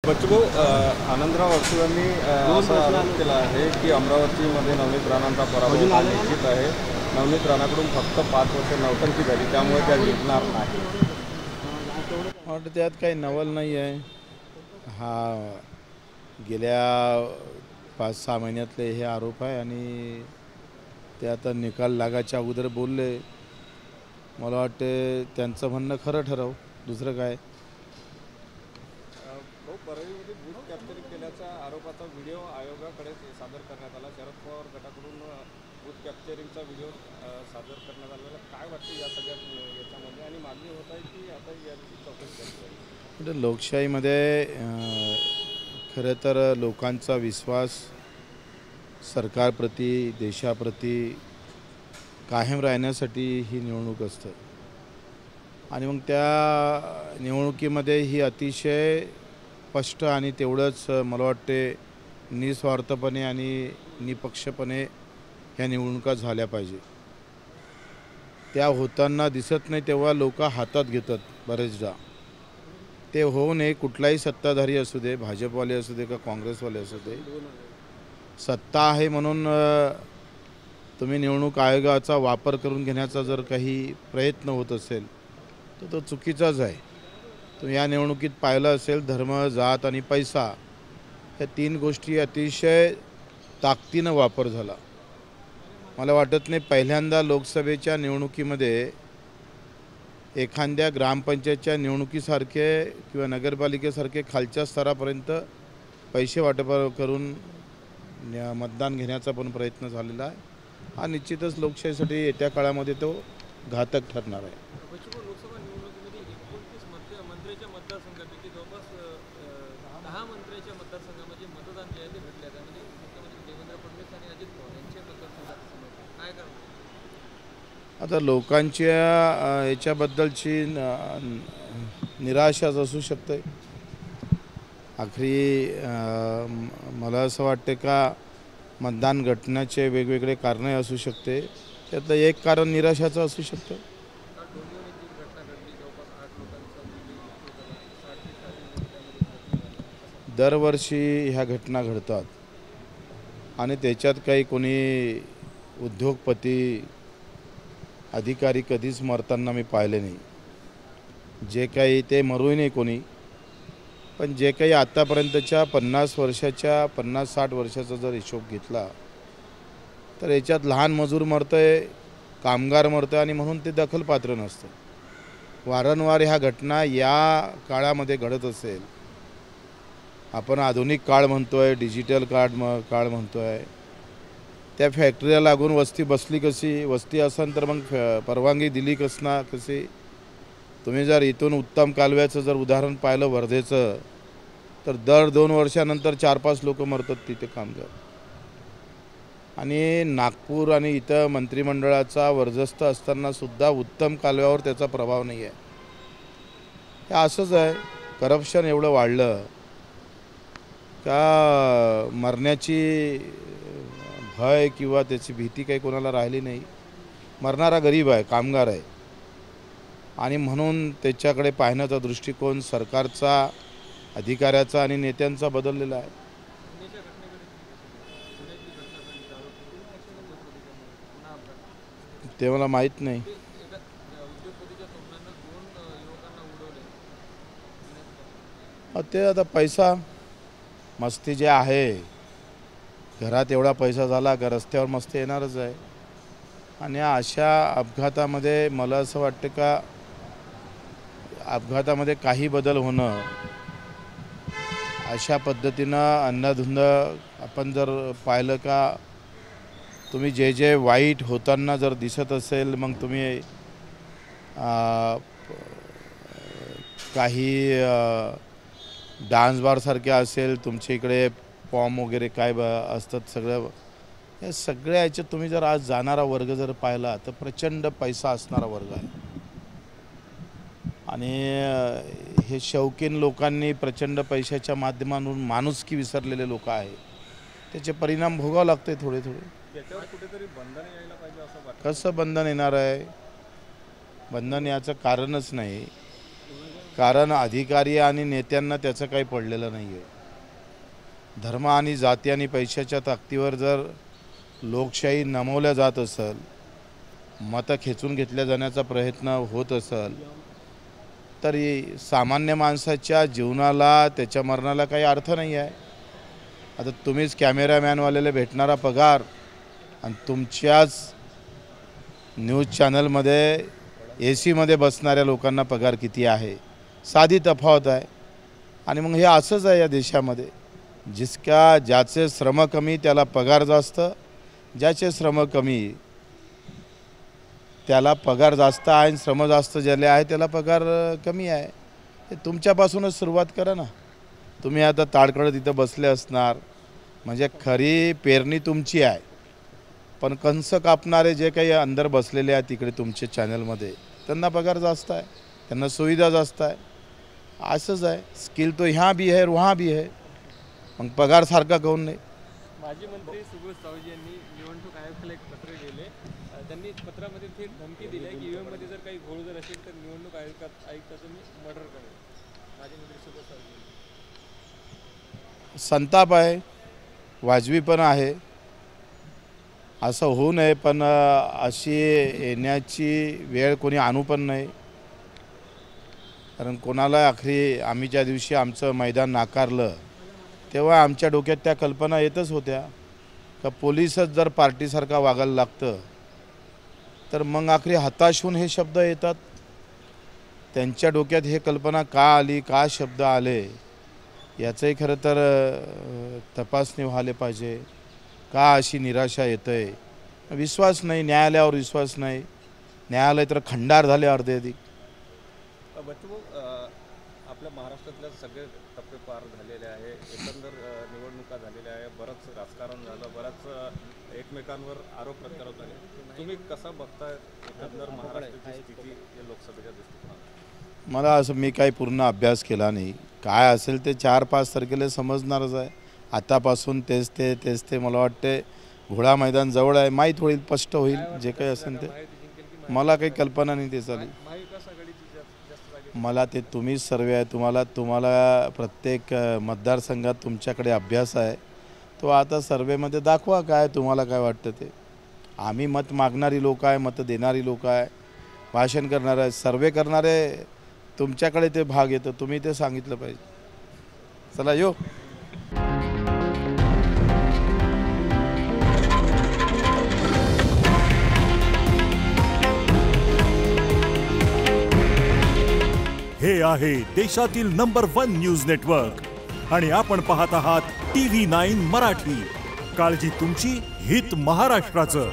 बच्चूभाऊ, आनंदराव अडसूळ यांनी असा आरोप केला आहे की अमरावतीमध्ये नवनीत राणांचा पराभव हा निश्चित आहे. नवनीत राणाकडून फक्त 5 वर्ष नौटंकी झाली, त्यामुळे त्या जिंकणार नाही. वाटतं त्यात काही नवल नाही आहे. हा गेल्या 5-6 महिन्यातले हे आरोप आहे आणि ते आता निकाल लागायच्या अगोदर बोलले. मला वाटते त्यांचं म्हणणं खरं ठरव, दुसरं काय. परळीमध्ये बूथ कॅप्चरिंग केल्याच्या आरोपाचा व्हिडिओ आयोगाकडे सादर करण्यात आला. शरद पवार गटाकडून बूथ कॅप्चरिंगचा व्हिडिओ सादर करण्यात आलेला. काय वाटतं या सगळ्या याच्यामध्ये, आणि मागणी होत आहे की आता याची चौकशी करावी? म्हणजे लोकशाहीमध्ये खरं तर लोकांचा विश्वास सरकारप्रती, देशाप्रती कायम राहण्यासाठी ही निवडणूक असते. आणि मग त्या निवडणुकीमध्ये ही अतिशय स्पष्ट आणि तेवढंच मला वाटते निस्वार्थपणे आणि निपक्षपणे ह्या निवडणुका झाल्या पाहिजे. त्या होताना दिसत नाही तेव्हा लोक हातात घेतात बरेचदा. ते होऊ नये. कुठलाही सत्ताधारी असू दे, भाजपवाले असू दे का काँग्रेसवाले असू दे, सत्ता आहे म्हणून तुम्ही निवडणूक आयोगाचा वापर करून घेण्याचा जर काही प्रयत्न होत असेल तर तो चुकीचाच आहे. तुम्ही या निवडणुकीत पाहिलं असेल, धर्म, जात आणि पैसा या 3 गोष्टी अतिशय ताकदीनं वापर झाला. मला वाटत नाही पहिल्यांदा लोकसभेच्या निवडणुकीमध्ये एखाद्या ग्रामपंचायतच्या निवडणुकीसारखे किंवा नगरपालिकेसारखे खालच्या स्तरापर्यंत पैसे वाटप करून मतदान घेण्याचा पण प्रयत्न झालेला आहे. हा निश्चितच लोकशाहीसाठी येत्या काळामध्ये तो घातक ठरणार आहे. लोकसभा निवडणुकीमध्ये 29 मंत्र्याच्या मतदारसंघापैकी जवळपास 10 मंत्र्याच्या मतदारसंघामध्ये मतदान जे आहे ते भेटले आहे. म्हणजे मुख्यमंत्री देवेंद्र फडणवीस आणि अजित पवार यांच्या मतदारसंघात काय करणार? आता लोकांच्या याच्याबद्दलची निराशाच असू शकते. आखरी मला असं वाटते का मतदान घटण्याचे वेगवेगळे कारणे असू शकते. त्यातलं एक कारण निराशाचं असू शकतं. दरवर्षी ह्या घटना घडतात आणि त्याच्यात काही कोणी उद्योगपती, अधिकारी कधीच मरताना मी पाहिले नाही. जे काही ते मरूही नाही कोणी, पण जे काही आत्तापर्यंतच्या 50 वर्षाच्या 50-60 वर्षाचा जर हिशोब घेतला तर याच्यात लहान मजूर मरतंय, कामगार मरतंय आणि म्हणून ते दखलपात्र नसतं. वारंवार ह्या घटना या काळामध्ये घडत असेल. आपण आधुनिक काळ म्हणतोय, डिजिटल काळ म्हणतोय. त्या फॅक्टरीला लागून वस्ती बसली कशी? वस्ती असेल तर मग परवानगी दिली कशी? तुम्ही जर इथून उत्तम कालव्याचं जर उदाहरण पाहिलं वर्धेचं, तर दर 2 वर्षानंतर 4-5 लोक मरतात तिथे कामगार. आणि नागपूर आणि इथं मंत्रिमंडळाचा वर्चस्व असताना सुद्धा उत्तम कालव्यावर त्याचा प्रभाव नाही आहे. हे असंच आहे. करप्शन एवढं वाढलं का मरण्याची भय किंवा त्याची भीती काही कोणाला राहिली नाही. मरणारा गरीब आहे, कामगार आहे, आणि म्हणून त्याच्याकडे पाहण्याचा दृष्टिकोन सरकारचा, अधिकाऱ्याचा आणि नेत्यांचा बदललेला आहे. ते मला माहीत नाही. ते आता पैसा मस्ती जे आहे, घरात एवढा पैसा झाला का रस्त्यावर मस्ती येणारच आहे. आणि अशा अपघातामध्ये मला असं वाटतं का अपघातामध्ये काही बदल होणं, अशा पद्धतीनं अंधाधुंद आपण जर पाहिलं का तुम्ही जे वाईट होताना जर दिसत असेल, मग तुम्ही काही डान्स बारसारखे असेल, तुमच्या इकडे फॉर्म वगैरे काय असतात सगळं, या सगळ्या याच्यात तुम्ही जर आज जाणारा वर्ग जर पाहिला तर प्रचंड पैसा असणारा वर्ग आहे. आणि हे शौकीन लोकांनी प्रचंड पैशाच्या माध्यमातून माणुसकी विसरलेले लोक आहे. त्याचे परिणाम भोगावं लागते थोडे. त्याच्यावर कुठेतरी बंधन यायला पाहिजे असं वाटतं. कसं बंधन येणार आहे? बंधन याचं कारणच नाही. कारण अधिकारी आणि नेत्यांना त्याचं काही पडलेलं नाही आहे. धर्म आणि जाती आणि पैशाच्या ताकदीवर जर लोकशाही नमवल्या जात असेल, मतं खेचून घेतल्या जाण्याचा प्रयत्न होत असेल, तर सामान्य माणसाच्या जीवनाला त्याच्या मरणाला काही अर्थ नाही आहे. आता तुम्हीच कॅमेरामॅनवाल्याला भेटणारा पगार आणि तुमच्याच न्यूज चॅनलमध्ये AC मध्ये बसणाऱ्या लोकांना पगार किती आहे, साधी तफावत आहे. आणि मग हे असंच आहे या देशामध्ये, ज्याचे श्रम कमी त्याला पगार जास्त, ज्याचे श्रम कमी त्याला पगार जास्त आहे, श्रम जास्त ज्याले आहे त्याला पगार कमी आहे. हे तुमच्यापासूनच सुरुवात करा ना. तुम्ही आता ताडकडं तिथं बसले असणार, म्हणजे खरी पेरणी तुमची आहे, पण कंस कापणारे जे काही अंदर बसलेले आहेत तिकडे तुमचे चॅनलमध्ये, त्यांना पगार जास्त आहे, त्यांना सुविधा जास्त आहे. असंच आहे, स्किल तो यहाँ भी है वहाँ भी है, मग पगार सारखा काऊन नाही. माजी मंत्री सुबोध सावजी यांनी निवडणूक आयोगाला एक पत्र लिहिले. त्यांनी पत्रामध्ये थेट धमकी दिली आहे की ईव्हीएममध्ये जर काही घोळ जर असेल तर निवडणूक आयुक्ताचं मी मर्डर करेन. माजी मंत्री सुबोध सावजी. संताप आहे, वाजवी पण आहे. असं होऊ नये, पण अशी येण्याची वेळ कोणी आणू पण नाही. कारण कोणाला आखरी आम्ही ज्या दिवशी आमचं मैदान नाकारलं तेव्हा आमच्या डोक्यात त्या कल्पना येतच होत्या का पोलिसच जर पार्टीसारखा वागायला लागतं तर मग आखरी हताश होऊन हे शब्द येतात. त्यांच्या डोक्यात हे कल्पना का आली, का शब्द आले, याचंही खरं तर तपासणी व्हायला पाहिजे. का अशी निराशा येते, विश्वास नाही, न्यायालयावर विश्वास नाही. न्यायालय तर खंडार झाले अर्धे अधिक. बच्चू, आपल्या महाराष्ट्रातल्या सगळे टप्पे पार झालेले आहे, एकंदर निवडणुका झालेल्या आहे, बरंच राजकारण झालं, बऱ्याच एकमेकांवर आरोप प्रत्यारोप झाले. तुम्ही कसं बघताय एकंदर महाराष्ट्राची स्थिती या लोकसभेच्या दृष्टिकोनातून? मला असं, मी काही पूर्ण अभ्यास केला नाही. काय असेल ते 4-5 तारखेला समजणारच आहे. आतापासून तेच ते मला वाटते घोडा मैदान जवळ आहे, माहीत होईल, स्पष्ट होईल जे काही असेल ते. मला काही कल्पना नाही ते चालेल. मला ते तुम्हीच सर्वे आहे, तुम्हाला प्रत्येक मतदारसंघात तुमच्याकडे अभ्यास आहे, तो आता सर्वेमध्ये दाखवा काय तुम्हाला काय वाटतं ते. आम्ही मत मागणारी लोक आहे, मत देणारी लोक आहे, भाषण करणारे, सर्वे करणारे तुमच्याकडे ते भाग येतं, तुम्ही ते सांगितलं पाहिजे. चला यो. हे आहे देशातील नंबर 1 न्यूज नेटवर्क आणि आपण पाहत आहात TV9 मराठी. काळजी तुमची, हित महाराष्ट्राचं.